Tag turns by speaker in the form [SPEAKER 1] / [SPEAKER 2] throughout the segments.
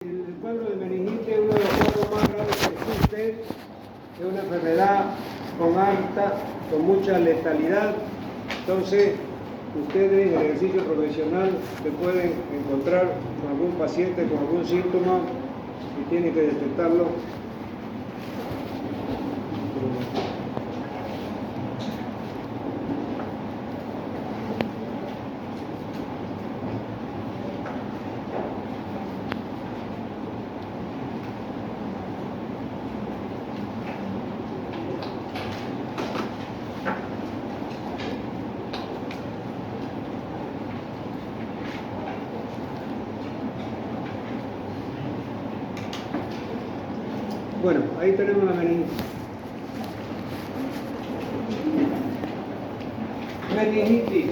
[SPEAKER 1] El cuadro de meningitis es uno de los cuadros más graves que existe. Es una enfermedad con mucha letalidad. Entonces, ustedes en el ejercicio profesional se pueden encontrar con algún paciente con algún síntoma y tienen que detectarlo. Bueno, ahí tenemos la meningitis. Meningitis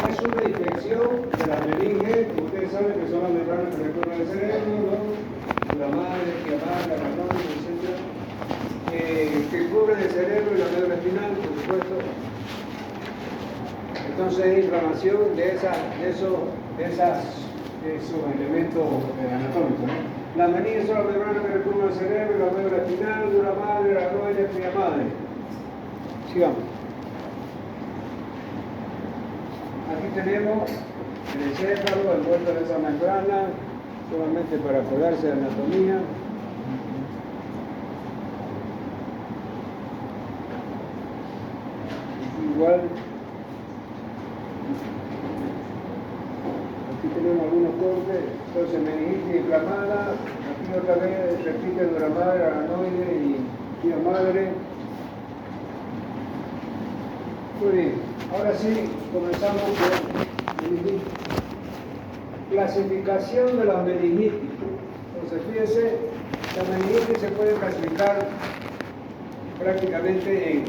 [SPEAKER 1] es una infección de la meninge. Ustedes saben que son las membranas que recorren el cerebro, ¿no? La madre, la ratón, etc. Que cubren el cerebro y la médula espinal, por supuesto. Entonces hay inflamación de esos elementos anatómicos, ¿no? La meninge son las membranas que recubren el cerebro y la médula espinal, dura madre, la arnoide, espina madre. Sigamos. Aquí tenemos el encéfalo envuelto en esa membrana, solamente para acordarse de anatomía. Igual. Aquí tenemos algunos cortes. Entonces, meningitis inflamada. Aquí otra vez repite dura madre, aranoide y espina madre. Muy bien. Ahora sí, comenzamos con meningitis. Clasificación de las meningitis. Entonces, fíjense, la meningitis se puede clasificar prácticamente en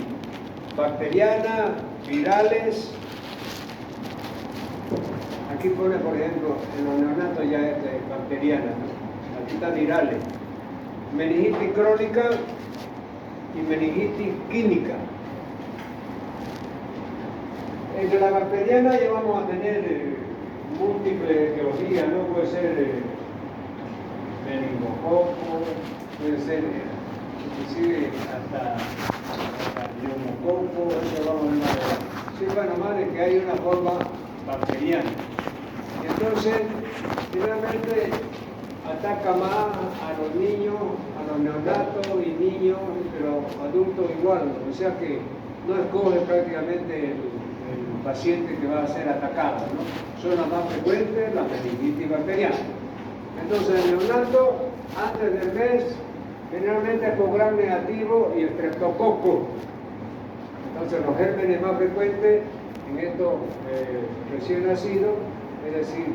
[SPEAKER 1] bacteriana, virales. Aquí pone, por ejemplo, en los neonatos ya es bacteriana, ¿no? Aquí están virales. Meningitis crónica y meningitis química. Entre la bacteriana ya vamos a tener múltiples etiologías, ¿no? Puede ser meningococo, puede ser inclusive hasta neumococo, eso vamos a ver más adelante. Sí, bueno, más de que hay una forma bacteriana. Y entonces, finalmente ataca más a los niños, a los neonatos y niños, pero adultos igual. O sea que no escoge prácticamente el paciente que va a ser atacado, ¿no? Son las más frecuentes, la meningitis bacteriana. Entonces, el neonato, antes del mes, generalmente es con gram negativo y estreptococo. Entonces, los gérmenes más frecuentes en estos recién nacidos, es decir,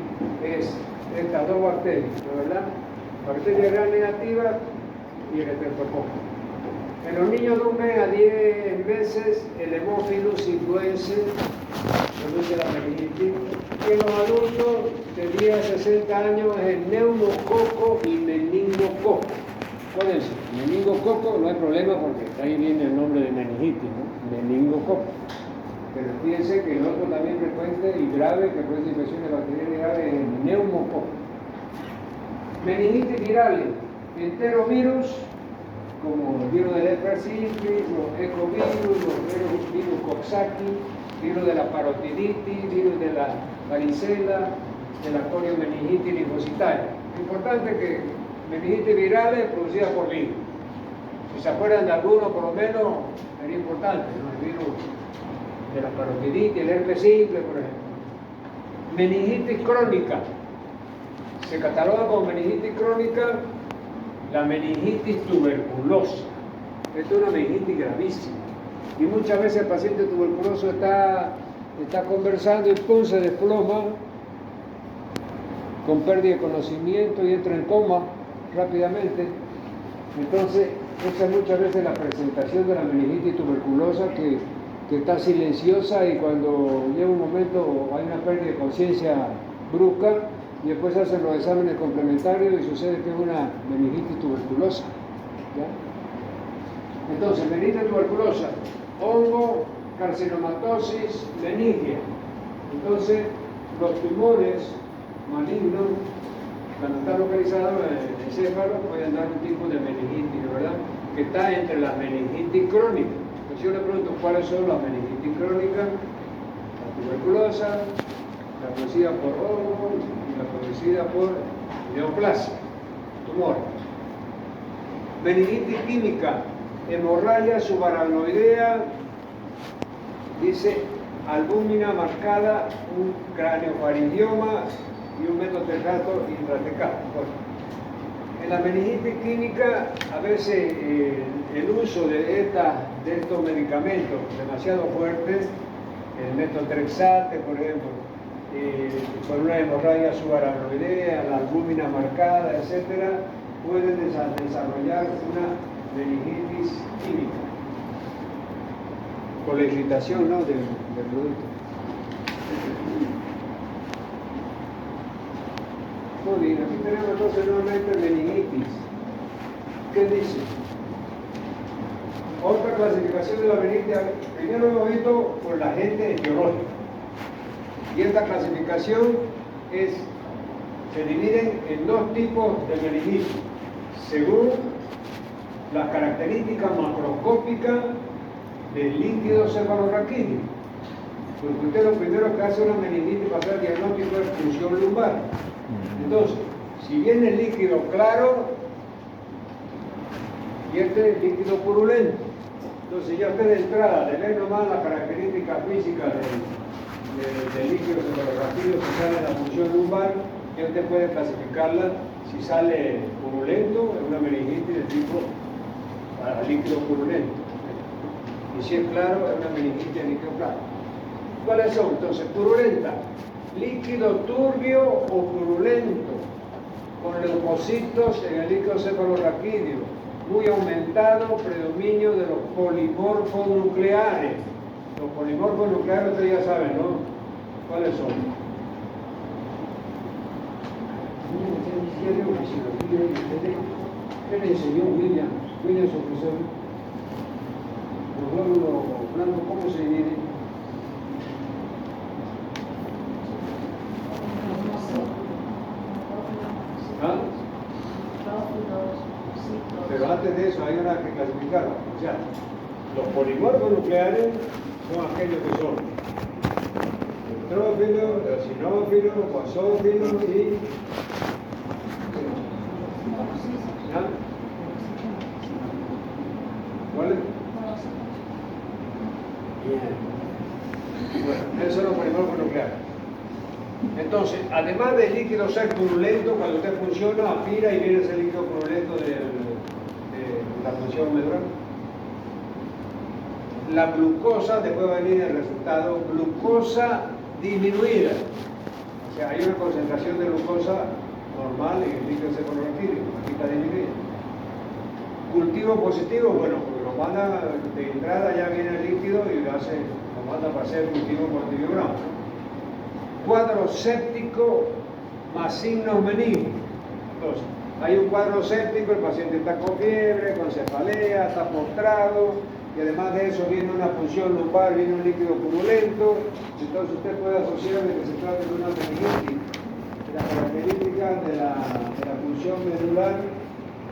[SPEAKER 1] es estas dos bacterias, ¿verdad? Bacteria gram negativa y el estreptococo. En los niños de 1 mes a 10 meses, el Haemophilus influenzae produce la meningitis. Y en los adultos de 10 a 60 años es el neumococo y meningococo. Acuérdense, meningococo no hay problema porque ahí viene el nombre de meningitis, ¿no? Meningococo. Pero fíjense que el otro también frecuente y grave que produce infecciones bacterianas graves es el neumococo. Meningitis virales, enterovirus, como el virus del herpes simple, los ecovirus, los virus Coxsackie, virus de la parotiditis, virus de la varicela, de la coriomeningitis linfocitaria. Importante que meningitis virales producidas por virus. Si se acuerdan de alguno, por lo menos, sería importante, ¿no? El virus de la parotiditis, el herpes simple, por ejemplo. Meningitis crónica. Se cataloga como meningitis crónica la meningitis tuberculosa. Esta es una meningitis gravísima. Y muchas veces el paciente tuberculoso está conversando y pum, se desploma con pérdida de conocimiento y entra en coma rápidamente. Entonces, esa es muchas veces la presentación de la meningitis tuberculosa que está silenciosa y cuando llega un momento hay una pérdida de conciencia brusca y después hacen los exámenes complementarios y sucede que es una meningitis tuberculosa. ¿Ya? Entonces, meningitis tuberculosa, hongo, carcinomatosis, meningia. Entonces, los tumores malignos cuando está localizado en el encéfalo, pueden dar un tipo de meningitis, ¿verdad? Que está entre las meningitis crónicas. Entonces yo le pregunto cuáles son las meningitis crónicas: la tuberculosa, la producida por hongo y la producida por neoplasia, tumor. Meningitis química, hemorragia subaracnoidea, dice albúmina marcada, un craneofaringioma y un metotrexato intratecal. Bueno, en la meningitis química, a veces el uso de estos medicamentos demasiado fuertes, el metotrexate, por ejemplo, por una hemorragia subaracnoidea, la albúmina marcada, etc., pueden desarrollar una meningitis química con la irritación, ¿no?, del producto. Muy bien, aquí tenemos entonces nuevamente meningitis. ¿Qué dice? Otra clasificación de la meningitis, primero lo hemos visto por la agente etiológica. Y esta clasificación se dividen en dos tipos de meningitis, según las características macroscópicas del líquido cefalorraquídeo. Porque usted lo primero que hace una meningitis para hacer diagnóstico es punción lumbar. Entonces, si viene el líquido claro y este es líquido purulento, entonces ya usted de entrada, de ver nomás las características físicas del líquido cefalorraquídeo que sale en la punción lumbar, ya usted puede clasificarla. Si sale purulento, es una meningitis de tipo líquido purulento. Y si es claro, es una meningitis de líquido claro. ¿Cuáles son? Entonces, purulenta, líquido turbio o purulento, con leucocitos en el líquido cefalorraquídeo, muy aumentado predominio de los polimorfos nucleares. Los polimorfos nucleares ustedes ya saben, ¿no? ¿Cuáles son? ¿Qué le enseñó William? William, su profesor. Los glóbulos blancos, ¿cómo se dividen? ¿Ah? Pero antes de eso hay una que clasificar. O sea, los polimorfos nucleares son aquellos que son neutrófilos, eosinófilos, basófilos y... ¿Ah? ¿Cuál es? Bien. Bueno, esos son los polimorfos nucleares. Entonces, además del líquido ser purulento, cuando usted funciona, aspira y viene ese líquido purulento de la función medular. La glucosa, después va a venir el resultado, glucosa disminuida. O sea, hay una concentración de glucosa normal en el líquido cefalorraquídeo, aquí está disminuida. Cultivo positivo, bueno, porque lo manda de entrada, ya viene el líquido y lo manda para hacer cultivo por antibiograma. Cuadro séptico más signos benignos. Entonces, hay un cuadro séptico, el paciente está con fiebre, con cefalea, está postrado, y además de eso viene una punción lumbar, viene un líquido purulento, entonces usted puede asociar de que se trata de una meningitis. Las características de la punción medular,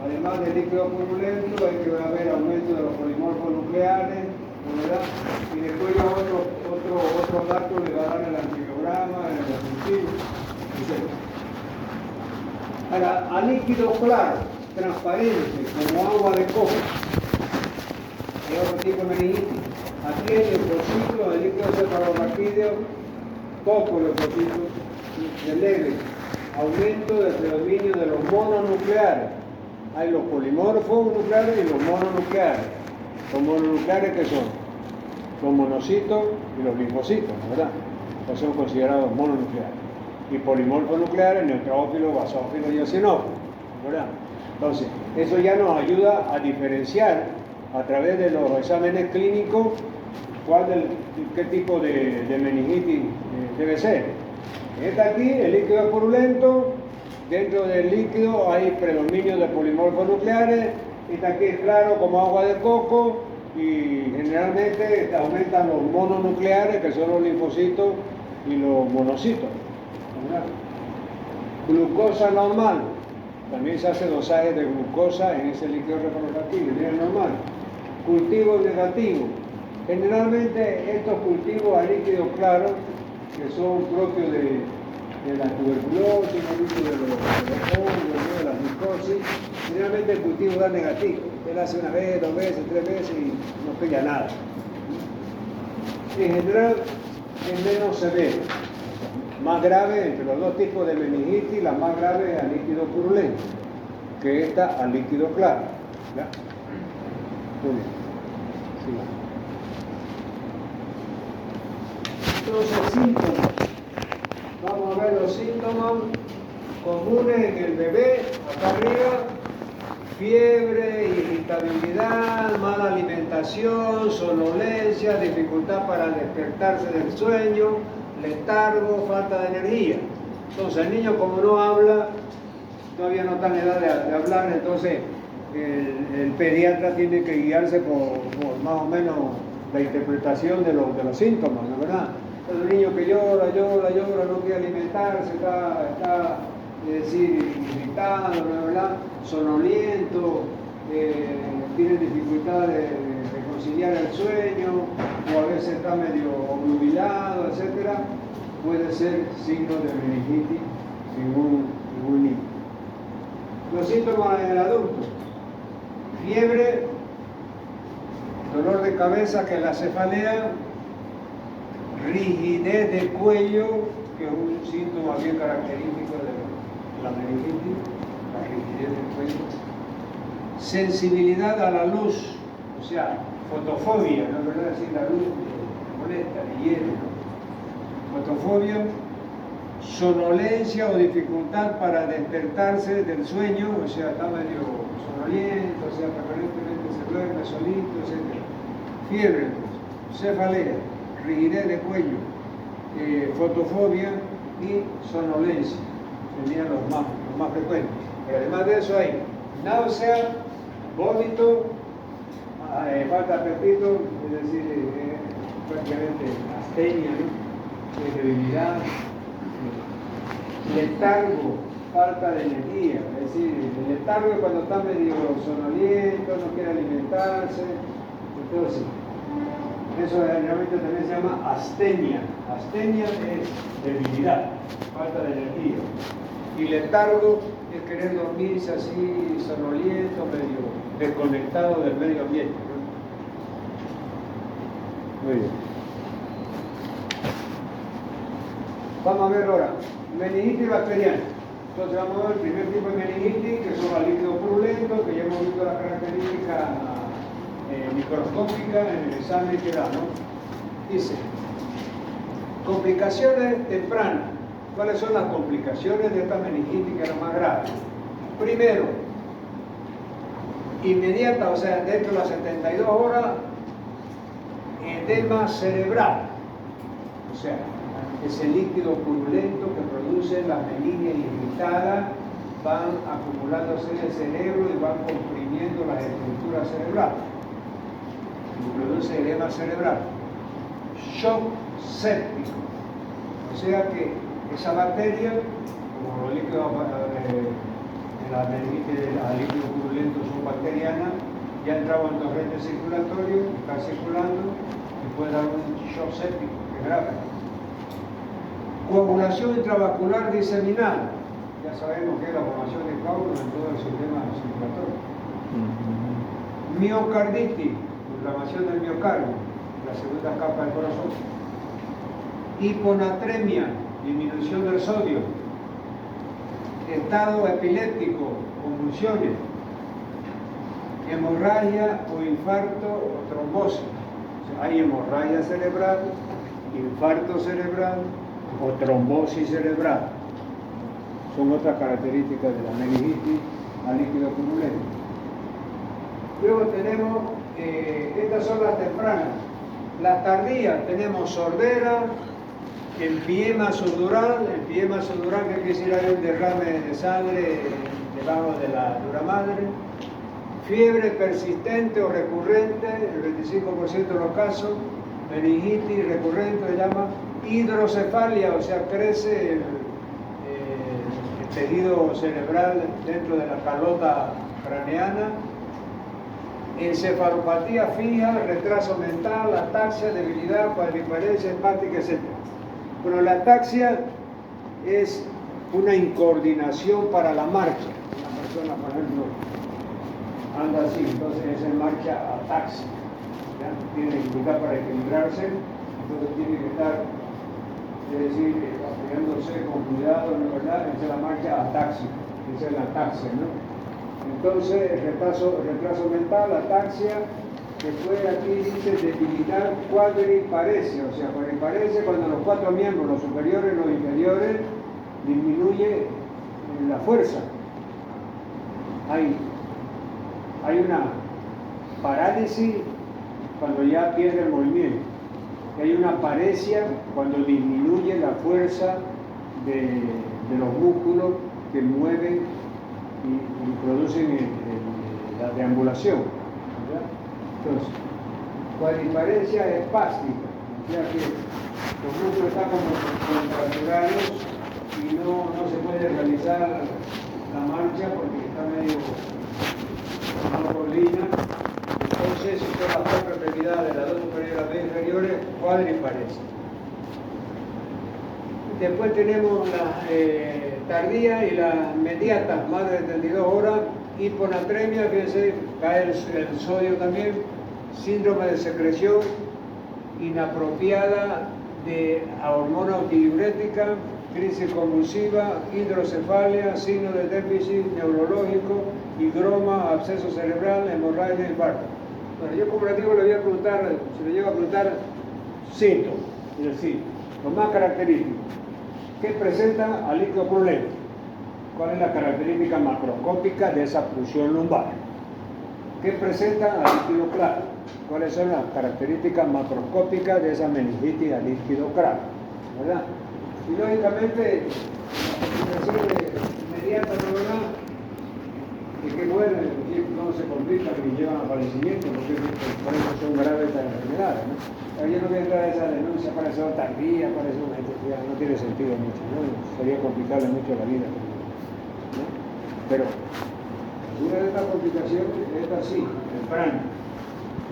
[SPEAKER 1] además del líquido purulento, hay que ver aumento de los polimorfos nucleares, ¿verdad? Y después ya otro dato le va a dar el antibiograma, el refuntivo, etc. Ahora, a líquido claro, transparente, como agua de coco, es otro tipo de meningitis. Aquí hay leucocitos, el líquido cefalorraquídeo, poco leucocitos, de leve, aumento del predominio de los mononucleares. Hay los polimorfos nucleares y los mononucleares. Los mononucleares, ¿qué son? Los monocitos y los linfocitos, ¿verdad? Estos son considerados mononucleares. Y polimorfos nucleares, neutrófilos, basófilos y eosinófilos, ¿verdad? Entonces, eso ya nos ayuda a diferenciar a través de los exámenes clínicos qué tipo de meningitis debe ser. Este aquí, el líquido es purulento, dentro del líquido hay predominio de polimorfos nucleares, este aquí es claro como agua de coco y generalmente aumentan los mononucleares, que son los linfocitos y los monocitos. Glucosa normal, también se hace dosaje de glucosa en ese líquido refractario, es normal. Cultivo negativo. Generalmente estos cultivos a líquido claro, que son propios de la tuberculosis, de los hongos, de la micosis, generalmente el cultivo da negativo. Usted lo hace una vez, 2 veces, 3 veces y no pega nada. En general es menos severo. Más grave entre los dos tipos de meningitis, la más grave es a líquido purulento, que esta a líquido claro. ¿Ya? Muy bien. Entonces, síntomas. Vamos a ver los síntomas comunes en el bebé, acá arriba: fiebre, irritabilidad, mala alimentación, somnolencia, dificultad para despertarse del sueño, letargo, falta de energía. Entonces el niño, como no habla, todavía no está en edad de hablar, entonces el pediatra tiene que guiarse por más o menos la interpretación de los síntomas, ¿no es verdad? Entonces el niño que llora, no quiere alimentarse, está irritado, ¿no es verdad? Sonoliento, tiene dificultad de conciliar el sueño, o a veces está medio obnubilado, etc. Puede ser signo de meningitis en un niño. Los síntomas en el adulto: fiebre, dolor de cabeza, que es la cefalea, rigidez del cuello, que es un síntoma bien característico de la meningitis, la rigidez del cuello, sensibilidad a la luz, o sea, fotofobia, no es verdad decir la luz molesta, le hiere, ¿no? Fotofobia, sonolencia o dificultad para despertarse del sueño, o sea, está medio sonoliento, o sea, preferentemente se duerme solito, etc. Fiebre, cefalea, rigidez de cuello, fotofobia y sonolencia, serían los más frecuentes. Y además de eso hay náusea, vómito, falta de apetito, es decir, prácticamente astenia, ¿no? Debilidad, letargo, falta de energía, es decir, el letargo es cuando está medio sonoliento, no quiere alimentarse, entonces eso generalmente también se llama astenia. Astenia es debilidad, falta de energía. Y letargo es querer dormirse así, sonoliento, medio desconectado del medio ambiente, ¿no? Muy bien. Vamos a ver ahora, meningitis bacteriana. Entonces vamos a ver el primer tipo de meningitis, que son los líquidos purulentos, que ya hemos visto las características microscópicas en el examen que da, ¿no? Dice, complicaciones tempranas. ¿Cuáles son las complicaciones de esta meningitis, que es la más grave? Primero, inmediata, o sea, dentro de las 72 horas, edema cerebral. O sea, ese líquido purulento que producen las meninges irritadas van acumulándose en el cerebro y van comprimiendo las estructuras cerebrales. Y produce edema cerebral. Shock séptico. O sea que esa bacteria, como los líquidos de la meningitis a líquido purulento son bacterianas, ya ha entrado en torrente circulatorio, está circulando y puede dar un shock séptico, que es grave. Coagulación intravascular diseminada. Ya sabemos que es la formación de coágulos en todo el sistema circulatorio. Miocarditis, inflamación del miocardio, la segunda capa del corazón. Hiponatremia, disminución del sodio. Estado epiléptico, convulsiones. Hemorragia o infarto o trombosis. O sea, hay hemorragia cerebral, infarto cerebral o trombosis cerebral. Son otras características de la meningitis a líquido purulento. Luego tenemos, estas son las tempranas. Las tardías, tenemos sordera, empiema subdural, que quiere decir hay un derrame de sangre debajo de la dura madre. Fiebre persistente o recurrente, el 25% de los casos. Meningitis recurrente se llama hidrocefalia, o sea, crece el tejido cerebral dentro de la calota craneana, encefalopatía fija, retraso mental, ataxia, debilidad, cuadriparesia, hepática, etc. Bueno, la ataxia es una incoordinación para la marcha. Una persona, por ejemplo, anda así, entonces es en marcha ataxia. ¿Ya? Tiene dificultad para equilibrarse, entonces tiene que estar, es decir, apoyándose con cuidado, ¿no es verdad? Esa es la marcha ataxia, esa es la ataxia, ¿no? Entonces, el retraso mental, ataxia, después aquí dice debilitar cuadriparesia, o sea, cuadriparesia cuando los cuatro miembros, los superiores y los inferiores, disminuye la fuerza. Hay una parálisis cuando ya pierde el movimiento. Hay una paresia cuando disminuye la fuerza de los músculos que mueven y producen la deambulación. ¿Verdad? Entonces, cuadriparesia espástica, ya que los músculos están como contracturados y no se puede realizar la marcha porque está medio colina. Entonces, son las cuatro extremidades, las dos superiores y las dos inferiores, cuadriparesia. Después tenemos la tardía y la inmediata, más de 72 horas, hiponatremia, fíjense, cae el sodio también, síndrome de secreción inapropiada de hormona antidiurética, crisis convulsiva, hidrocefalia, signo de déficit neurológico, higroma, absceso cerebral, hemorragia, infarto. Bueno, yo como les digo, le voy a preguntar, si le llego a preguntar síntomas, es decir, lo más característico. ¿Qué presenta al líquido purulento? ¿Cuál es la característica macroscópica de esa pulsión lumbar? ¿Qué presenta al líquido claro? ¿Cuáles son las características macroscópicas de esa meningitis al líquido claro? ¿Verdad? Y lógicamente, la complicación inmediata, ¿no, verdad? Que mueren, no se complican ni llevan a fallecimiento, porque por eso son graves estas enfermedades, ¿no? Pero yo no voy a entrar a esa denuncia, parece tardía, parece una gente, no tiene sentido mucho, ¿no? Sería complicarle mucho la vida, ¿no? Pero una de estas complicaciones es así, temprana,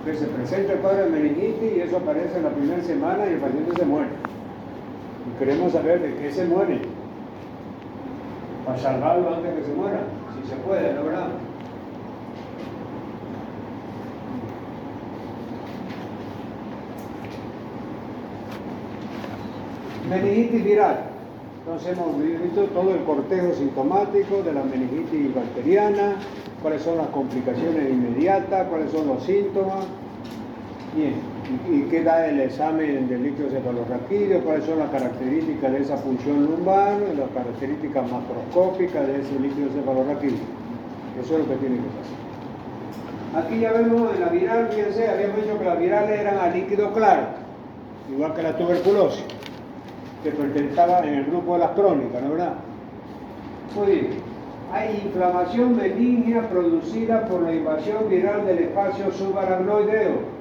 [SPEAKER 1] que se presenta el cuadro de meningitis y eso aparece en la primera semana y el paciente se muere. Y queremos saber de qué se muere, para salvarlo antes de que se muera, si se puede, ¿no, verdad? Meningitis viral. Entonces hemos visto todo el cortejo sintomático de la meningitis bacteriana, cuáles son las complicaciones inmediatas, cuáles son los síntomas, bien, y qué da el examen del líquido cefalorraquídeo, cuáles son las características de esa punción lumbar, las características macroscópicas de ese líquido cefalorraquídeo. Eso es lo que tiene que pasar. Aquí ya vemos en la viral, fíjense, habíamos dicho que las virales eran a líquido claro, igual que la tuberculosis, que pertenecía en el grupo de las crónicas, ¿no es verdad? Muy bien. Hay inflamación meningia producida por la invasión viral del espacio subaracnoideo,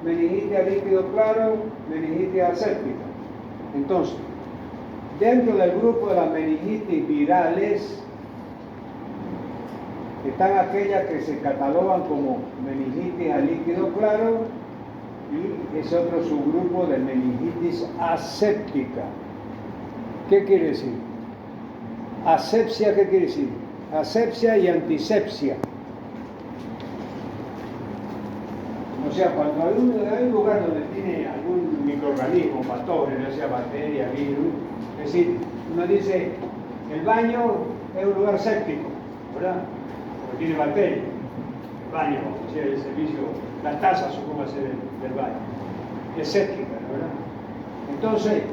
[SPEAKER 1] meningitis a líquido claro, meningitis aséptica. Entonces, dentro del grupo de las meningitis virales están aquellas que se catalogan como meningitis a líquido claro y ese otro subgrupo de meningitis aséptica. ¿Qué quiere decir? Asepsia, ¿qué quiere decir? Asepsia y antisepsia. O sea, cuando hay un lugar donde tiene algún microorganismo, patógeno, ya sea bacteria, virus, es decir, uno dice, el baño es un lugar séptico, ¿verdad? Porque tiene bacterias. El baño, o sea, el servicio, la taza, supongo ser del baño. Es séptica, ¿verdad? Entonces,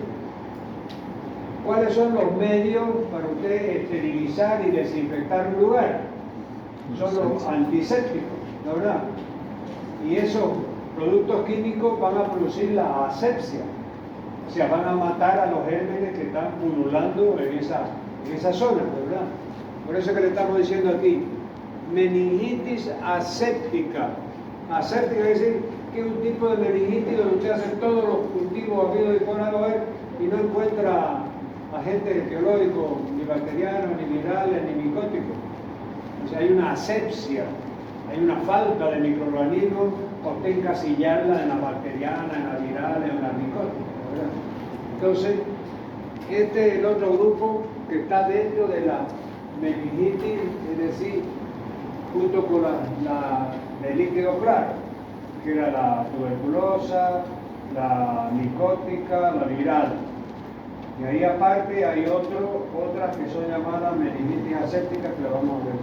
[SPEAKER 1] ¿cuáles son los medios para usted esterilizar y desinfectar un lugar? Son los antisépticos, ¿no, verdad? Y esos productos químicos van a producir la asepsia, o sea, van a matar a los gérmenes que están pululando en esa zona, ¿verdad? Por eso que le estamos diciendo aquí, meningitis aséptica. Aséptica es decir, que es un tipo de meningitis donde usted hace todos los cultivos habidos y por haber y no encuentra agentes etiológicos ni bacterianos, ni virales, ni micóticos. O sea, hay una asepsia, hay una falta de microorganismos por encasillarla en la bacteriana, en la viral, en la micótica, ¿verdad? Entonces, este es el otro grupo que está dentro de la meningitis, es decir, junto con la del líquido claro, que era la tuberculosa, la micótica, la viral. Y ahí aparte hay otras que son llamadas meningitis asépticas, que las vamos a ver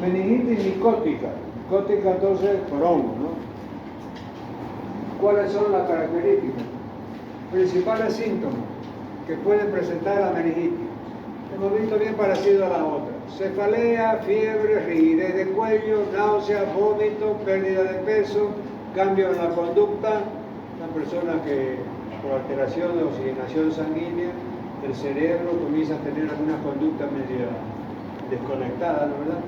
[SPEAKER 1] también. Meningitis micótica. Micótica entonces por hongo, ¿no? ¿Cuáles son las características? Principales síntomas que pueden presentar la meningitis. Hemos visto bien parecido a la otra. Cefalea, fiebre, rigidez de cuello, náuseas, vómito, pérdida de peso, cambio en la conducta. Una persona que por alteración de oxigenación sanguínea del cerebro comienza a tener algunas conductas medio desconectadas, ¿no, verdad?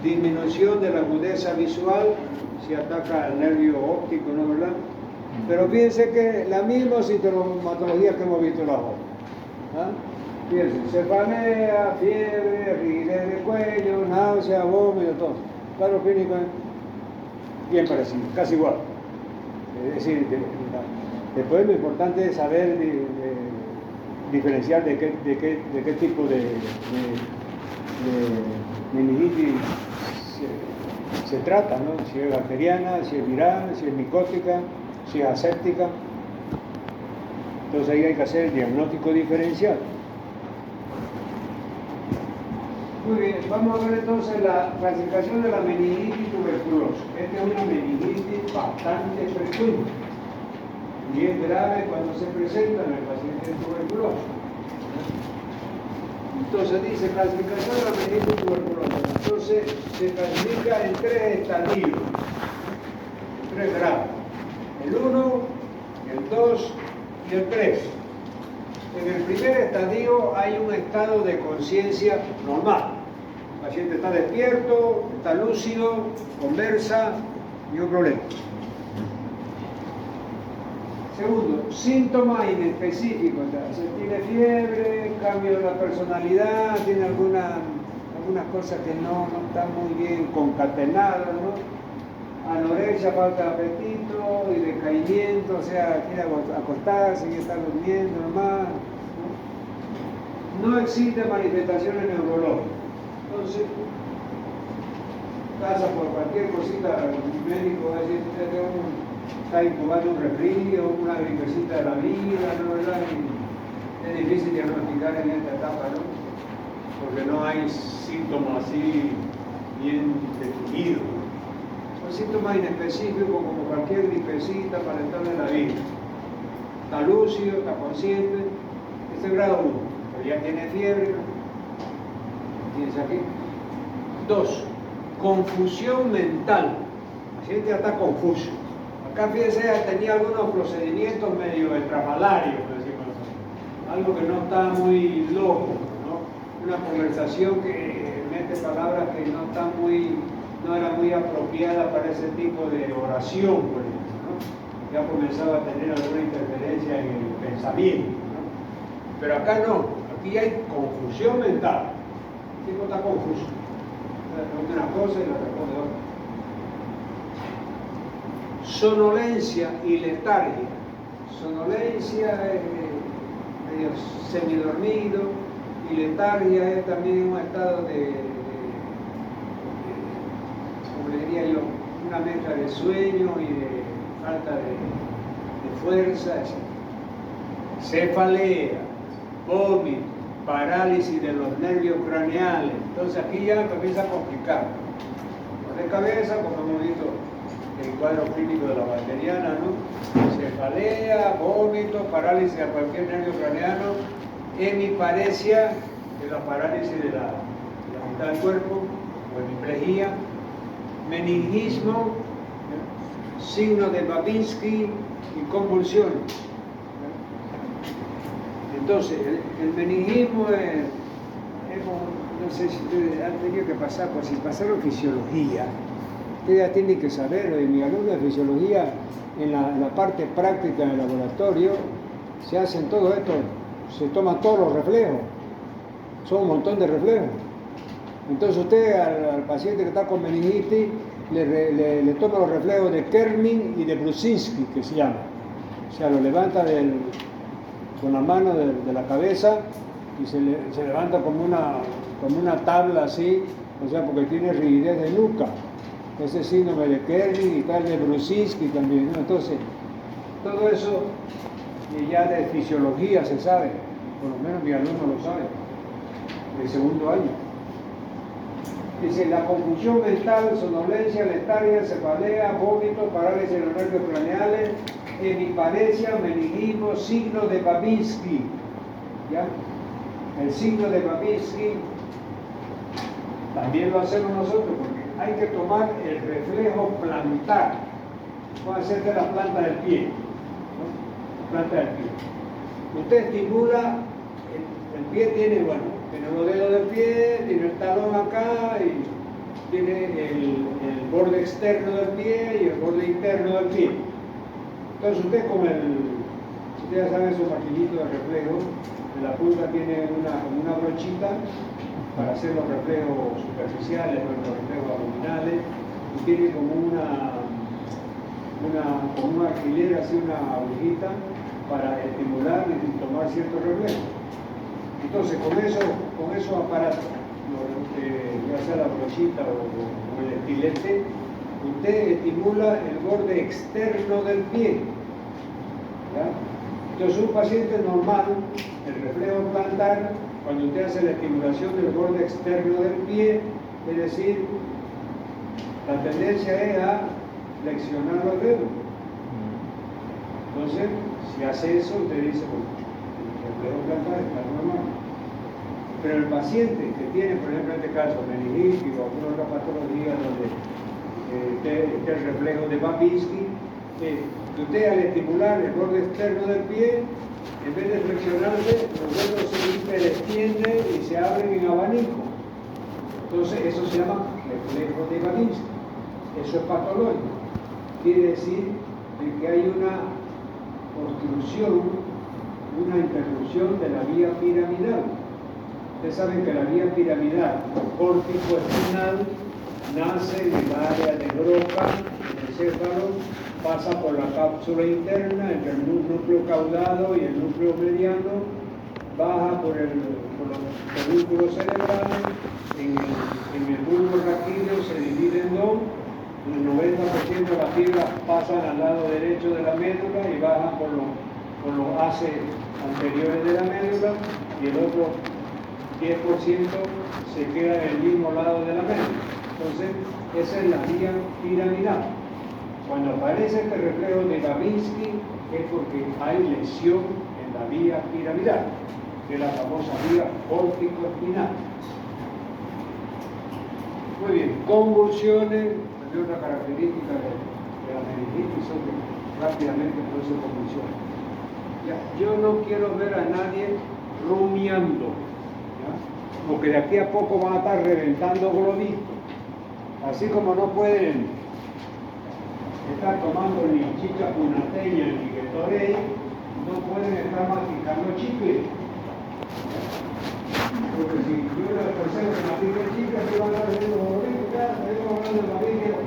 [SPEAKER 1] Disminución de la agudeza visual, si ataca el nervio óptico, ¿no, verdad? Pero fíjense que la misma sintomatología que hemos visto en la otra. ¿Ah? Fíjense, cefalea, fiebre, rigidez de cuello, náusea, vómito, todo. Cuadro clínico bien parecido, casi igual. Es decir, después lo importante es saber diferenciar de qué tipo de meningitis se trata, ¿no? Si es bacteriana, si es viral, si es micótica, si es aséptica. Entonces ahí hay que hacer el diagnóstico diferencial. Muy bien, vamos a ver entonces la clasificación de la meningitis tuberculosa. Esta es una meningitis bastante frecuente y es grave cuando se presenta en el paciente tuberculoso. Entonces dice clasificación de la meningitis tuberculosa. Entonces se clasifica en 3 estadios, 3 grados. El 1, el 2 y el 3. En el primer estadio hay un estado de conciencia normal. El paciente está despierto, está lúcido, conversa, ni un problema. Segundo, síntomas inespecíficos. Se tiene fiebre, cambio de la personalidad, tiene algunas cosas que no están muy bien concatenadas, ¿no? Anorexia, falta de apetito y decaimiento, o sea, quiere acostarse, quiere estar durmiendo nomás. No existen manifestaciones neurológicas. Entonces, pasa por cualquier cosita, el médico va a decir, está incubando un resfrío, una gripecita de la vida, ¿no? ¿Verdad? Y es difícil diagnosticar en esta etapa, ¿no? Porque no hay síntomas así bien definidos. Son síntomas inespecíficos como cualquier gripecita para entrar en la vida. Está lúcido, está consciente. Este es el grado 1, pero ya tiene fiebre. Tienes aquí. 2. Confusión mental. El paciente ya está confuso. Acá fíjense, tenía algunos procedimientos medio estrafalarios, decimos, algo que no está muy loco, ¿no? Una conversación que mete palabras que no era muy apropiada para ese tipo de oración, por ejemplo, ¿no? Ya comenzaba a tener alguna interferencia en el pensamiento, ¿no? Pero acá no, aquí hay confusión mental. El tipo está confuso. Una cosa y la otra cosa. Sonolencia y letargia. Sonolencia es medio semidormido y letargia es también un estado como le diría yo, una mezcla de sueño y de falta de fuerza, etc. Cefalea, vómito, parálisis de los nervios craneales. Entonces aquí ya comienza a complicar. Dolor de cabeza, como hemos visto el cuadro clínico de la bacteriana, ¿no? Cefalea, vómito, parálisis a cualquier nervio craneano, hemiparesia, que es la parálisis de la mitad del cuerpo, o hemiplegia, meningismo, signo de Babinski y convulsiones. Entonces, el meningismo no sé si ustedes han tenido que pasar, por si pasaron fisiología, Ustedes ya tienen que saber, mi alumno de fisiología, en la parte práctica en el laboratorio, se hacen todo esto, se toman todos los reflejos, son un montón de reflejos. Entonces usted al paciente que está con meningitis le toma los reflejos de Kermin y de Brusinski, que se llama. O sea, lo levanta con la mano de la cabeza y se levanta como una tabla así, o sea, porque tiene rigidez de nuca. Ese síndrome de Kermin y tal de Brusinski también, ¿no? Entonces, todo eso ya de fisiología se sabe, por lo menos mi alumno lo sabe, de segundo año. Dice, la confusión mental, somnolencia, letargia, cefalea, vómito, parálisis de los nervios craneales, hemiparesia, meningismo, signo de Babinski. ¿Ya? El signo de Babinski también lo hacemos nosotros, porque hay que tomar el reflejo plantar. Puede ser de la planta del pie. ¿No? Planta del pie. Usted estimula, el pie tiene los dedos del pie, tiene el talón acá y tiene el borde externo del pie y el borde interno del pie. Entonces usted ustedes saben su maquinito de reflejo, en la punta tiene una brochita para hacer los reflejos superficiales, los reflejos abdominales, y tiene como un alfiler, así una agujita para estimular y tomar ciertos reflejos. Entonces con esos aparatos, ya sea la brochita o el estilete, usted estimula el borde externo del pie. ¿Ya? Entonces un paciente normal, el reflejo plantar, cuando usted hace la estimulación del borde externo del pie, es decir, la tendencia es a flexionar los dedos. Entonces, si hace eso, usted dice, bueno, el reflejo plantar está normal. Pero el paciente que tiene, por ejemplo, en este caso, meningitis o alguna otra patología donde este reflejo de Babinski, usted al estimular el borde externo del pie, en vez de flexionarse, los dedos se hiperextienden y se abren en abanico. Entonces, eso se llama reflejo de Babinski. Eso es patológico. Quiere decir que hay una obstrucción, una interrupción de la vía piramidal. Ustedes saben que la vía piramidal córtico-espinal nace en el área de Broca, en el céfalo, pasa por la cápsula interna entre el núcleo caudado y el núcleo mediano, baja por los pedúnculos cerebrales, en el bulbo raquídeo se divide en dos, el 90% de las fibras pasan al lado derecho de la médula y bajan por los haces anteriores de la médula, y el otro 10% se queda en el mismo lado de la médula. Entonces, esa es la vía piramidal. Cuando aparece este reflejo de Babinski es porque hay lesión en la vía piramidal, que es la famosa vía córtico-espinal. Muy bien, convulsiones, es otra característica de la meningitis, son que rápidamente produce convulsiones. Ya, yo no quiero ver a nadie rumiando, ¿ya? Porque de aquí a poco van a estar reventando globitos. Así como no pueden estar tomando ni chicha punateña ni Gatorade, no pueden estar masticando chicle. Porque si yo una persona que mastica chicle, se van a estar haciendo globitos, ya, estamos hablando de la vida,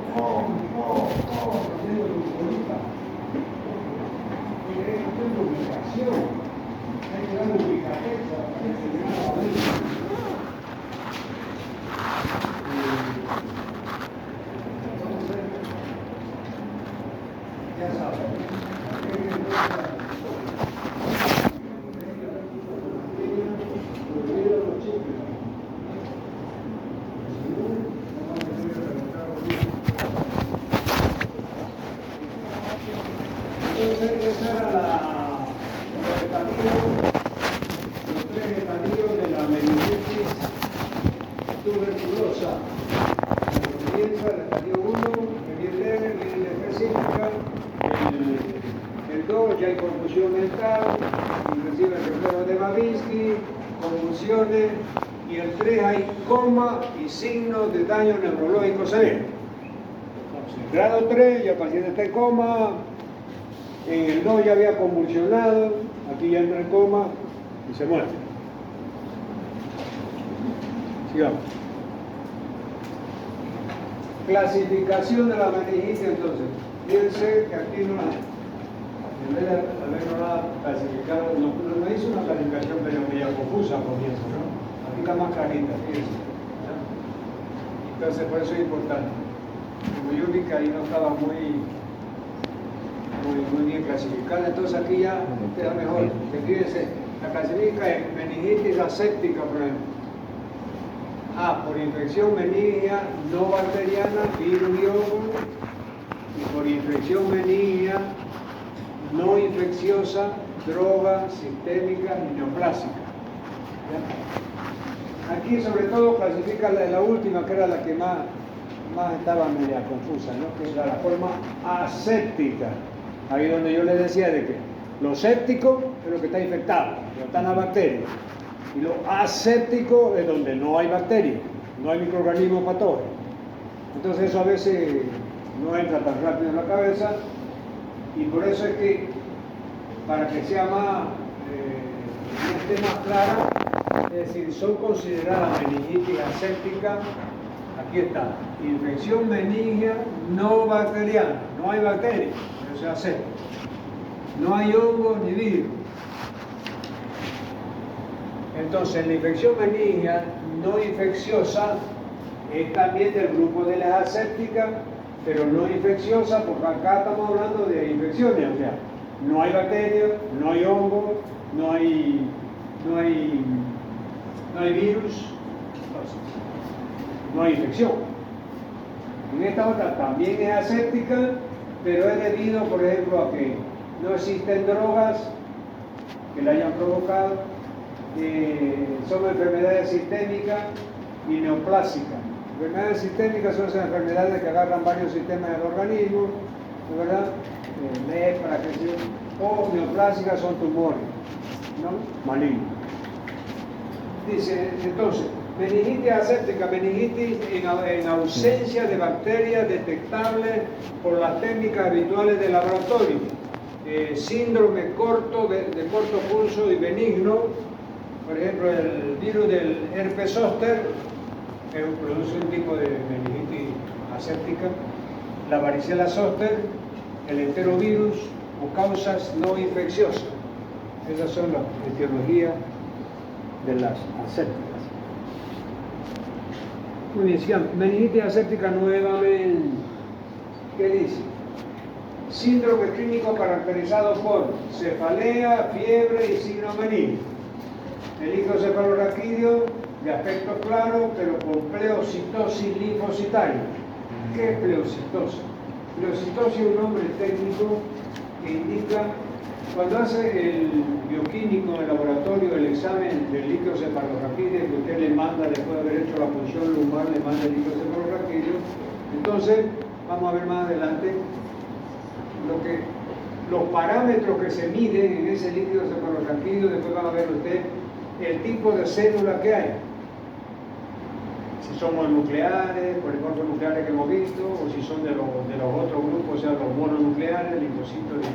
[SPEAKER 1] haciendo su bolita. Hay que hacer lubricación, hay que dar lubricateza para que se vea la bolita. Ya saben. Entonces, esa era los tres estadios de la meningitis tuberculosa. Comienza el estadio 1, que bien leve, bien específica. El 2 ya hay confusión mental, inclusive el reflejo de Babinski, convulsiones, y el 3 hay coma y signos de daño neurológico severo. Grado 3, ya el paciente está en coma. En el 2 ya había convulsionado. Aquí ya entra en coma y se muere. Sigamos. Clasificación de la meningitis, entonces. Fíjense que aquí no la, en vez de haberla clasificado, no hizo una clasificación medio confusa al comienzo, ¿no? Aquí está más clarita, fíjense. ¿Ya? Entonces, por eso es importante. Como yo vi que ahí no estaba muy bien clasificada, entonces aquí ya queda mejor. Fíjense, la clasifica en meningitis aséptica, por ejemplo. Por infección meningia no bacteriana, virus y hongo, y por infección meningia no infecciosa, droga, sistémica y neoplásica. ¿Ya? Aquí sobre todo clasifica la última, que era la que más estaba media confusa, ¿no? Que era la forma aséptica. Ahí donde yo les decía de que lo séptico es lo que está infectado, lo están las bacterias. Y lo aséptico es donde no hay bacterias, no hay microorganismos patógenos. Entonces eso a veces no entra tan rápido en la cabeza, y por eso es que, para que sea más, esté más clara, es decir, son consideradas meningitis aséptica. Aquí está, infección meningia no bacteriana, no hay bacterias, eso es aséptico. No hay hongos ni virus. Entonces, la infección meningia no infecciosa es también del grupo de las asépticas, pero no infecciosa, porque acá estamos hablando de infecciones, o sea, no hay bacterias, no hay hongos, no hay virus, no hay infección. En esta otra también es aséptica, pero es debido, por ejemplo, a que no existen drogas que la hayan provocado. Son enfermedades sistémicas y neoplásicas. Enfermedades sistémicas son esas enfermedades que agarran varios sistemas del organismo, ¿verdad? Lepra, o neoplásicas son tumores, ¿no? Malignos. Dice, entonces, meningitis aséptica, meningitis en ausencia de bacterias detectables por las técnicas habituales de laboratorio. Síndrome corto, de corto curso y benigno. Por ejemplo, el virus del herpes zóster produce un tipo de meningitis aséptica. La varicela zóster, el enterovirus o causas no infecciosas. Esas son las etiologías de las asépticas. Muy bien, sigamos. Meningitis aséptica nuevamente. ¿Qué dice? Síndrome clínico caracterizado por cefalea, fiebre y signo meningio. El icosefalorraquídeo de aspecto claro, pero con pleocitosis linfocitaria. ¿Qué es pleocitosis? Pleocitosis es un nombre técnico que indica, cuando hace el bioquímico en el laboratorio el examen del icosefalorraquídeo que usted le manda después de haber hecho la punción lumbar, le manda el icosefalorraquídeo. Entonces, vamos a ver más adelante los parámetros que se miden en ese líquido cefalorraquídeo. Después van a ver usted el tipo de célula que hay. Si son mononucleares, por el cuerpo nucleares que hemos visto, o si son de los otros grupos, o sea, los mononucleares, linfocitos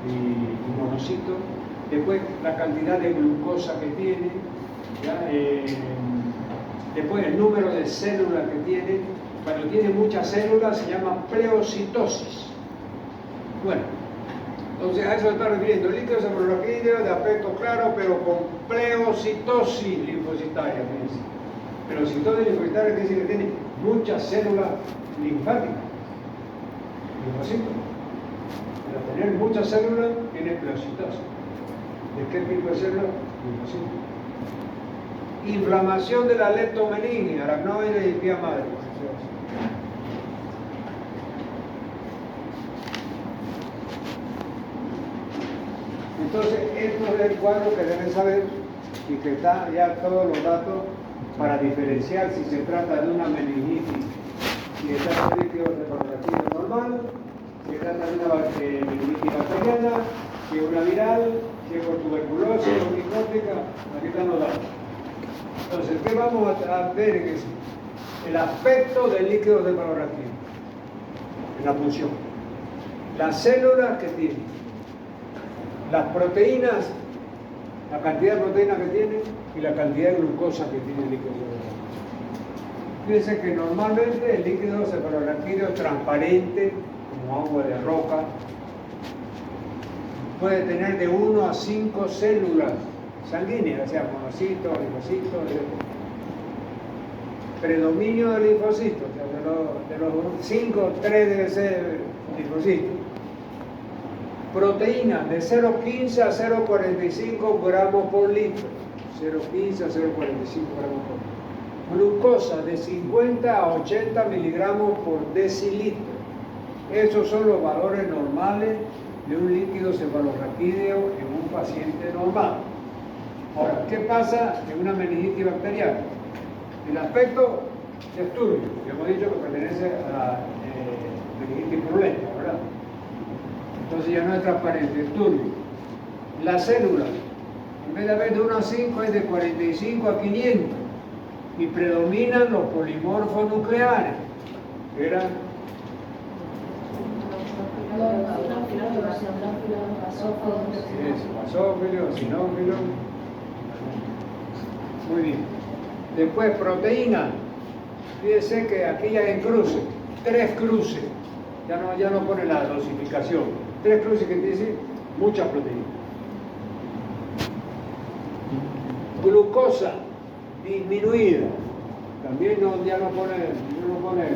[SPEAKER 1] y monocitos. Después, la cantidad de glucosa que tiene, ¿ya? Después, el número de células que tiene. Cuando tiene muchas células se llama pleocitosis. Bueno, entonces a eso se está refiriendo. El líquido cefalorraquídeo de aspecto claro, pero con pleocitosis linfocitaria. Pleocitosis linfocitaria quiere decir que tiene muchas células linfáticas, linfocitos. Al tener muchas células, tiene pleocitosis. ¿De qué tipo de células? Linfocitos. Inflamación de la leptomeningia, aracnoide y pía madre. Entonces, esto es el cuadro que deben saber y que está ya todos los datos para diferenciar si se trata de una meningitis, si está en un líquido cefalorraquídeo normal, si se trata de una meningitis bacteriana, si es una viral, si es por tuberculosis o micótica. Aquí están los datos. Entonces, ¿qué vamos a ver? El aspecto del líquido cefalorraquídeo. en la punción. Las células que tienen, las proteínas, la cantidad de proteínas que tienen y la cantidad de glucosa que tiene el líquido cefalorraquídeo. Fíjense que normalmente el líquido cefalorraquídeo es transparente, como agua de roca. Puede tener de 1 a 5 células sanguíneas, o sea, monocitos, linfocitos. Predominio de linfocitos, o sea, de los 5, 3 debe ser linfocitos. Proteínas de 0,15 a 0,45 gramos por litro. 0,15 a 0,45 gramos por litro. Glucosa de 50 a 80 miligramos por decilitro. Esos son los valores normales de un líquido cefalorraquídeo en un paciente normal. Ahora, ¿qué pasa en una meningitis bacteriana? El aspecto es turbio, hemos dicho que pertenece a la meningitis purulenta, ¿verdad? Entonces ya no es transparente, es turbio. Las células, en vez de haber de 1 a 5, es de 45 a 500 y predominan los polimorfos nucleares, que eran basófilos, sinófilos. Muy bien. Después proteína. Fíjense que aquí ya hay cruces, 3 cruces. Ya no pone la dosificación. 3 cruces que dicen mucha proteína. Glucosa disminuida. También ya no pone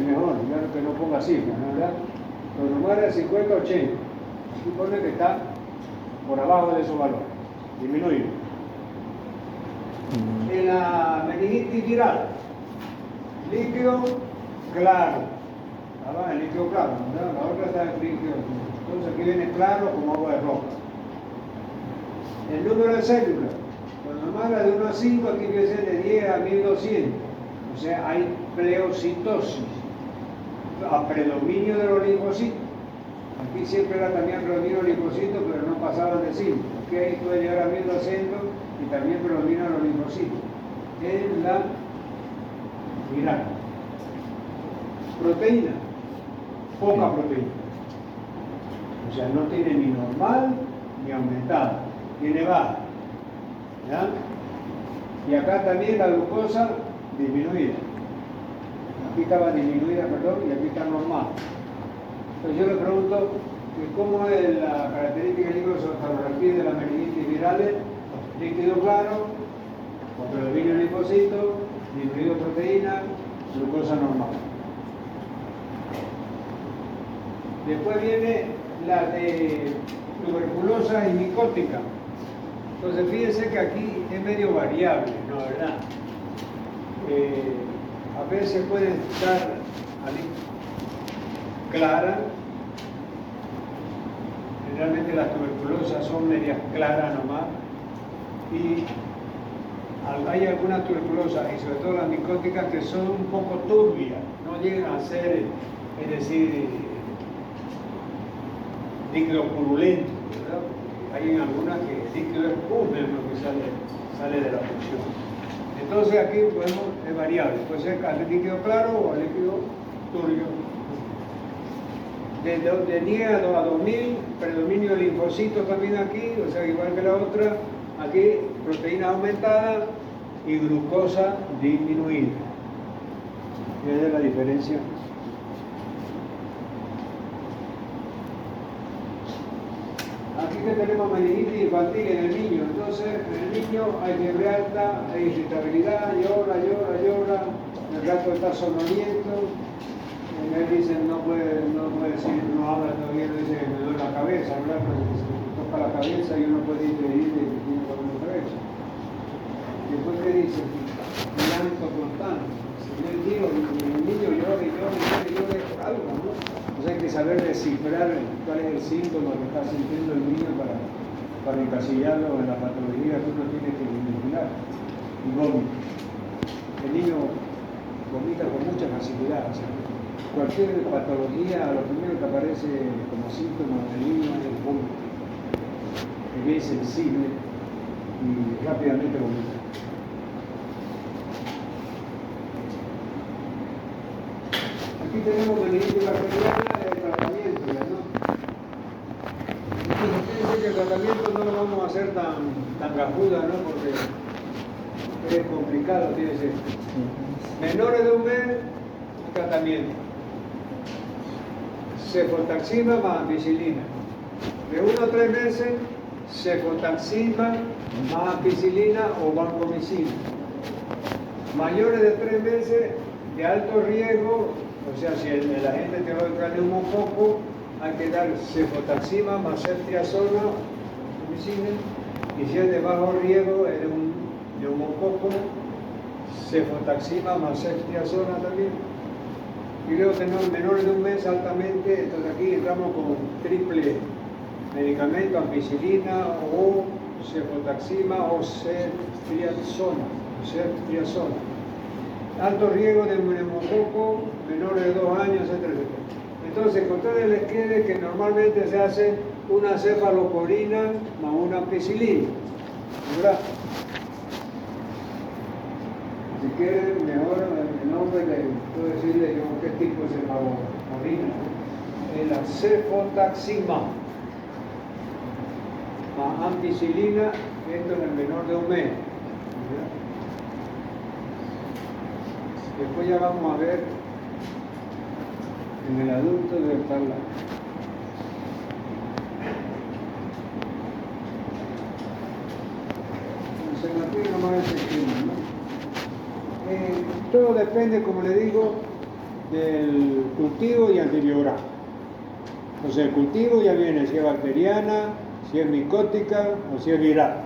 [SPEAKER 1] mejor, ya que no ponga cifra, ¿no? ¿Verdad? Lo normal es 50, 80. Aquí pone que está por abajo de esos valores. Disminuido. En la meningitis viral, líquido claro. El líquido claro, ¿verdad? La otra está en líquido. Entonces aquí viene claro como agua de roca. El número de células, cuando normal era de 1 a 5, aquí viene de 10 a 1200. O sea, hay pleocitosis, a predominio de los linfocitos. Aquí siempre era también predominio de los linfocitos, pero no pasaban de 5. Aquí ahí puede llegar a 1200 y también predominan los linfocitos. En la viral. Proteína, poca proteína. O sea, no tiene ni normal ni aumentada, tiene baja. ¿Ya? Y acá también la glucosa disminuida. Aquí estaba disminuida, perdón, y aquí está normal. Entonces yo le pregunto cómo es la característica del líquido cefalorraquídeo de la meningitis virales. Líquido claro, con predominio de linfocitos, disminuido de proteína, glucosa normal. Después viene la de tuberculosa y micótica. Entonces fíjense que aquí es medio variable, ¿no? ¿Verdad? A veces puede estar clara. Generalmente las tuberculosas son medias claras nomás. Y hay algunas tuberculosas, y sobre todo las micóticas, que son un poco turbias, no llegan a ser, es decir, líquido purulento, ¿verdad? Hay en algunas que el líquido es húmedo lo que sale de la función. Entonces aquí podemos, es variable, puede ser líquido claro o líquido turbio. De 10 a 2000, predominio de linfocitos también aquí, o sea, igual que la otra, aquí proteína aumentada y glucosa disminuida. Esa es la diferencia. Aquí que tenemos meningitis infantil en el niño, entonces en el niño hay fiebre alta, hay irritabilidad, llora, el gato está somnoliento, él dice no puede decir, no habla todavía, no dice que me duele la cabeza, ¿verdad? Porque se toca la cabeza y uno puede ir que tiene dolor de cabeza. Después ¿qué dice? Llanto constante. Si yo digo, el niño llora por algo, ¿no? Entonces hay que saber descifrar cuál es el síntoma que está sintiendo el niño para encasillarlo en la patología que uno tiene que vigilar. Y vómito. El niño vomita con mucha facilidad. O sea, cualquier patología, lo primero que aparece como síntoma del niño es el vómito. Es bien sensible y rápidamente vomita. Aquí tenemos meningitis bacteriana. tan gajuda, ¿no? Porque es complicado, tiene que ser. Menores de un mes, tratamiento. Cefotaxima más ampicilina. De 1 a 3 meses, cefotaxima más ampicilina o vancomicina. Mayores de 3 meses, de alto riesgo, o sea, si el agente teórico neumococo, hay que dar cefotaxima más ceftriaxona, vancomicina, y si es de bajo riesgo, es un neumococo, cefotaxima más ceftriaxona también. Y luego tenemos menores de un mes altamente, entonces aquí entramos con triple medicamento, ampicilina o cefotaxima o ceftriaxona. Alto riesgo de neumococo, menores de 2 años, etcétera, etcétera. Entonces, con ustedes les quede que normalmente se hace una cefalosporina más una ampicilina, ¿verdad? Si quieren, mejor el nombre, puedo decirle yo qué tipo de cefalosporina. Es la cefotaxima más ampicilina, esto en el menor de un mes. ¿Verdad? Después ya vamos a ver en el adulto debe estar la... Entonces aquí nomás ese tema, ¿no? Todo depende, como le digo, del cultivo y antibiograma. Entonces el cultivo ya viene si es bacteriana, si es micótica o si es viral.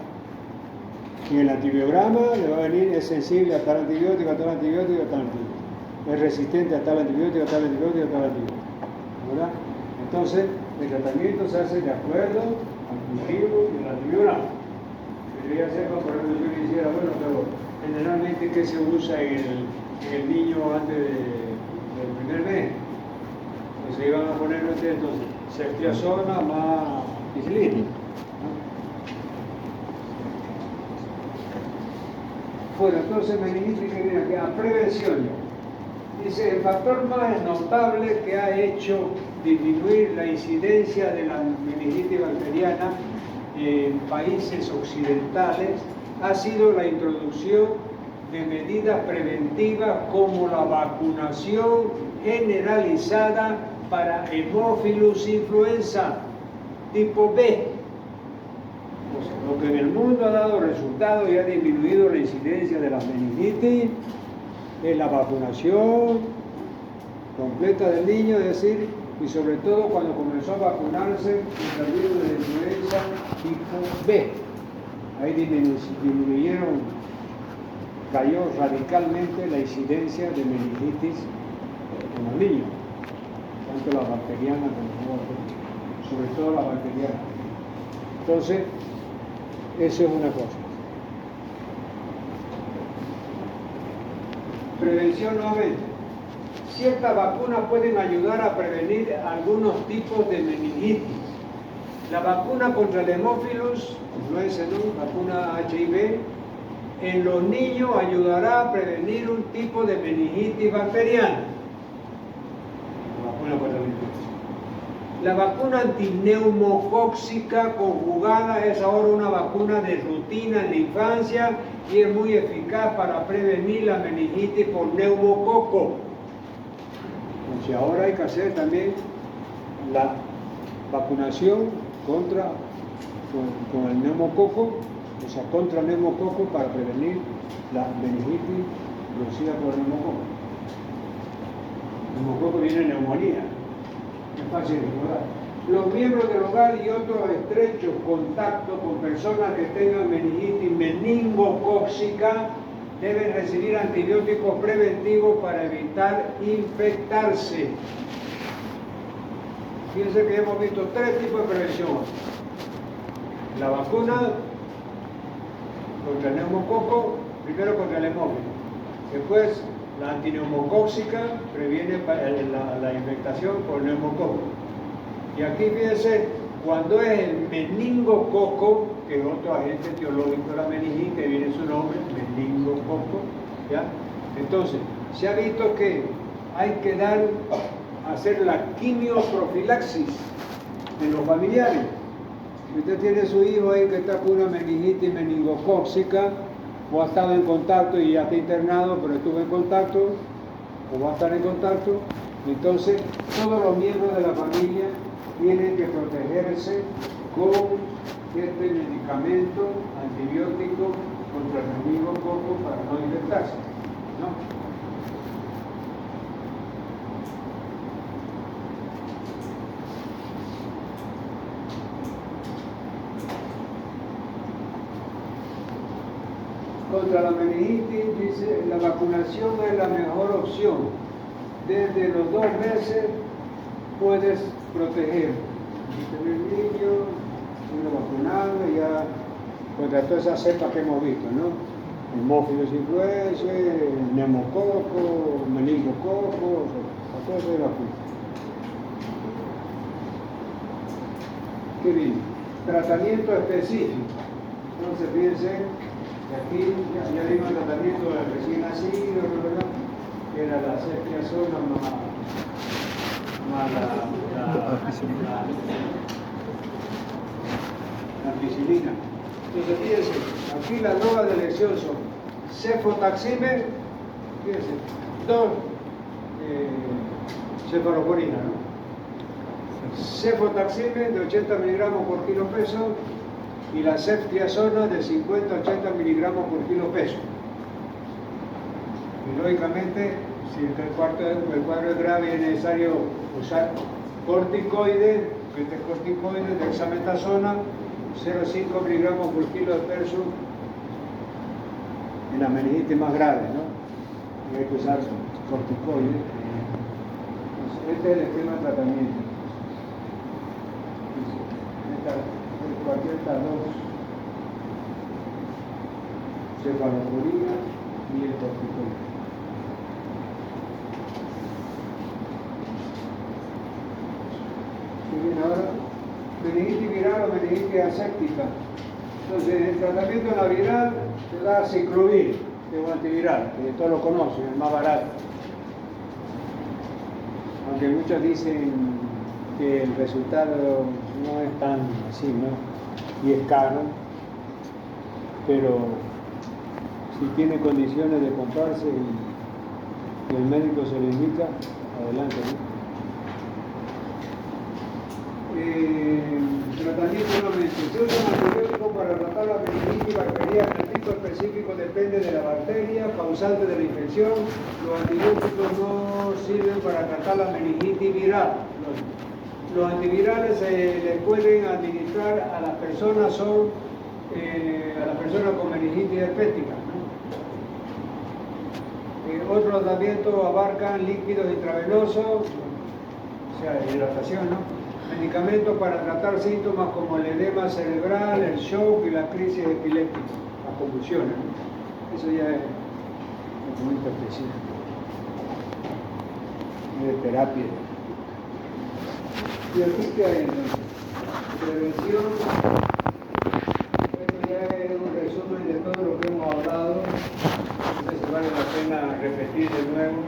[SPEAKER 1] Y el antibiograma le va a venir, es sensible a tal antibiótico, a tal antibiótico, a tal antibiótico. Es resistente a tal antibiótico, a tal antibiótico, a tal antibiótico. ¿Verdad? Entonces, el tratamiento se hace de acuerdo al cultivo y al antibiograma. Quería hacer, por ejemplo, yo quisiera, bueno, pero generalmente, ¿qué se usa en el niño antes del primer mes? Pues se iban a poner entonces ceftriaxona más ampicilina. Bueno, entonces meningitis que viene aquí a prevención. Dice, el factor más notable que ha hecho disminuir la incidencia de la meningitis bacteriana en países occidentales ha sido la introducción de medidas preventivas como la vacunación generalizada para Haemophilus influenza tipo B. O sea, lo que en el mundo ha dado resultados y ha disminuido la incidencia de las meningitis es la vacunación completa del niño, es decir, y sobre todo cuando comenzó a vacunarse el virus de la influenza tipo B. Ahí disminuyeron, cayó radicalmente la incidencia de meningitis en los niños, tanto la bacteriana como sobre todo la bacteriana. Entonces, eso es una cosa. Prevención nuevamente. Ciertas vacunas pueden ayudar a prevenir algunos tipos de meningitis. La vacuna contra el Haemophilus influenza, ¿no? Vacuna HIV, en los niños ayudará a prevenir un tipo de meningitis bacteriana. La vacuna contra el influenza. La vacuna antineumocóxica conjugada es ahora una vacuna de rutina en la infancia y es muy eficaz para prevenir la meningitis por neumococo. Entonces ahora hay que hacer también la vacunación contra con el neumococo, o sea, contra el neumococo para prevenir la meningitis producida por el neumococo. El neumococo viene de neumonía. Es fácil de recordar. Los miembros del hogar y otros estrechos contactos con personas que tengan meningitis meningocóxica deben recibir antibióticos preventivos para evitar infectarse. Fíjense que hemos visto 3 tipos de prevención. La vacuna contra el neumococo, primero contra el hemófilo. Después, la antineumocóxica previene la infectación por neumococo. Y aquí fíjense, cuando es el meningococo, que es otro agente etiológico de la meningitis, que viene su nombre, meningococo, ¿ya? Entonces, se ha visto que hay que hacer la quimioprofilaxis en los familiares. Si usted tiene su hijo ahí que está con una meningitis meningocócica, o ha estado en contacto y ya está internado, pero estuvo en contacto, o va a estar en contacto, entonces todos los miembros de la familia tienen que protegerse con este medicamento antibiótico contra el meningococo para no infectarse, ¿no? Contra la meningitis, dice, la vacunación es la mejor opción. Desde los 2 meses puedes proteger. El niño, uno vacunado, ya contra todas esas cepas que hemos visto, ¿no? Hemófilos influenzae, neumococo, meningococo, a todo eso de vacuna. Qué bien. Tratamiento específico. Entonces, fíjense. Aquí ya vimos el tratamiento del recién nacido, ¿verdad? Que era la ceftriaxona más la ampicilina. Entonces, fíjense, aquí las drogas de elección son cefotaxime, fíjense, 2 cefalosporina, ¿no? Cefotaxime de 80 miligramos por kilo peso, y la ceftriaxona de 50 a 80 miligramos por kilo peso. Y lógicamente, si el cuadro es grave es necesario usar corticoides, este corticoide de dexametasona, 0,5 miligramos por kilo de peso en la meningitis más grave, ¿no? Y hay que usar corticoides. Este es el esquema de tratamiento. Cualquier de estas 2 cefalosporina y el corticoide. Y bien, ahora, meningitis viral o meningitis aséptica. Entonces, el tratamiento de la viral se da ciclovir, que es un antiviral, que todos lo conocen, es más barato. Aunque muchos dicen que el resultado no es tan así, ¿no? Y es caro, pero si tiene condiciones de comprarse y el médico se lo indica, adelante, ¿no? Tratamiento nuevamente. Se usa un antibiótico para tratar la meningitis bacteriana. El tipo específico depende de la bacteria causante de la infección. Los antibióticos no sirven para tratar la meningitis viral. Los antivirales se les pueden administrar a las personas, con meningitis herpética, ¿no? Otros tratamientos abarcan líquidos intravenosos, o sea, hidratación, ¿no? Medicamentos para tratar síntomas como el edema cerebral, el shock y la crisis epiléptica, las convulsiones, ¿no? Eso ya es un documento específico de terapia. ¿Y aquí qué hay entonces? Prevención. Esto ya es un resumen de todo lo que hemos hablado. No sé si vale la pena repetir de nuevo.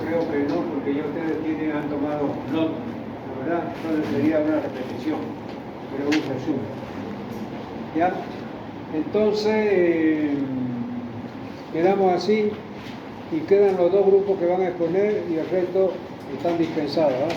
[SPEAKER 1] Creo que no, porque ya ustedes han tomado nota, ¿verdad? Entonces sería una repetición, pero un resumen. ¿Ya? Entonces, quedamos así y quedan los 2 grupos que van a exponer y el resto están dispensados, ¿verdad?